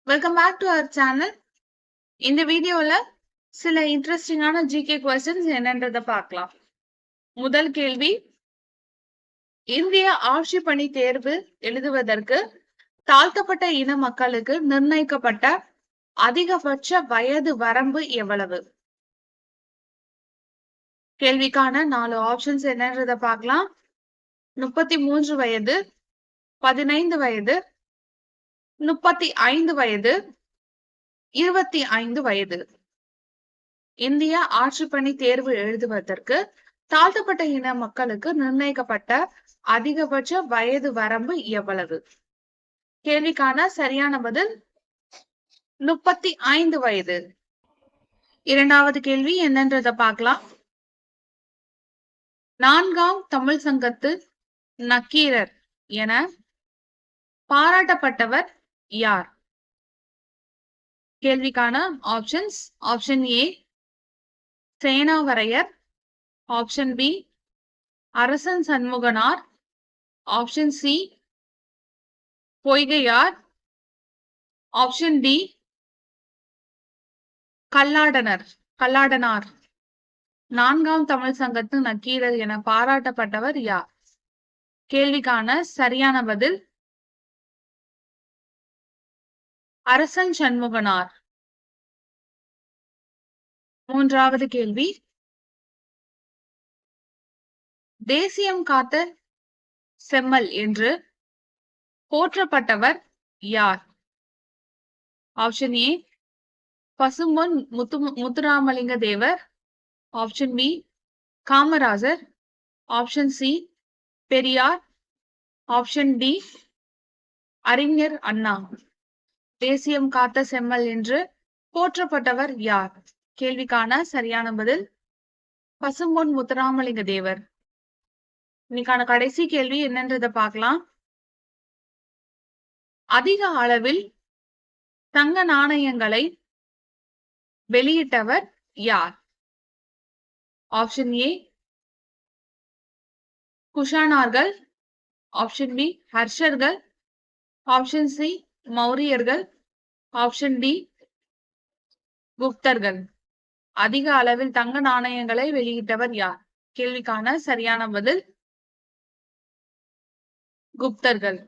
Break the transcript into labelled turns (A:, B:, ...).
A: Welcome back to our channel. இந்த வீடியோல சில இன்ட்ரெஸ்டிங்கான ஜிகே கொஸ்டின்ஸ் என்னன்றத பார்க்கலாம். முதல் கேள்வி, இந்திய ஆட்சி பணி தேர்வு எழுதுவதற்கு தாழ்த்தப்பட்ட இன மக்களுக்கு நிர்ணயிக்கப்பட்ட அதிகபட்ச வயது வரம்பு எவ்வளவு? கேள்விக்கான 4 ஆப்ஷன்ஸ் என்னன்றத பார்க்கலாம். 33 வயது, 15 வயது, 35 வயது, 25 வயது. இந்திய ஆட்சிப்பணி தேர்வு எழுதுவதற்கு தாழ்த்தப்பட்ட இன மக்களுக்கு நிர்ணயிக்கப்பட்ட அதிகபட்ச வயது வரம்பு எவ்வளவு? கேள்விக்கான சரியான பதில் 35 வயது. இரண்டாவது கேள்வி என்னன்றத பார்க்கலாம். 4ஆம் தமிழ் சங்கத்து நக்கீரர் என பாராட்டப்பட்டவர் யார்? கேள்விக்கான options: option A Senavaraiyar, option B Arasan Shanmuganar, option C Poigaiyar, option D Kalladanar. 4ஆம் தமிழ் சங்கத்து நக்கீரர் என பாராட்டப்பட்டவர் யார்? கேள்விக்கான சரியான பதில் அரசன் சண்முகனார். மூன்றாவது கேள்வி, தேசியம் காத்த செம்மல் என்று போற்றப்பட்டவர் யார்? Option A Pasumpon Muthuramalinga Thevar, option B Kamarajar, option C Periyar, option D Arignar Anna. தேசியம் காத்த செம்மல் என்று போற்றப்பட்டவர் யார்? கேள்விக்கான சரியான பதில் பசும்பொன் முத்துராமலிங்க தேவர். இன்னைக்கான கடைசி கேள்வி என்னன்றத பார்க்கலாம். அதிக அளவில் தங்க நாணயங்களை வெளியிட்டவர் யார்? ஆப்ஷன் ஏ குஷானார்கள், ஆப்ஷன் பி ஹர்ஷர்கள், ஆப்ஷன் சி மௌரியர்கள், ஆப்ஷன் டி குப்தர்கள். அதிக அளவில் தங்க நாணயங்களை வெளியிட்டவர் யார்? கேள்விக்கான சரியான பதில் குப்தர்கள்.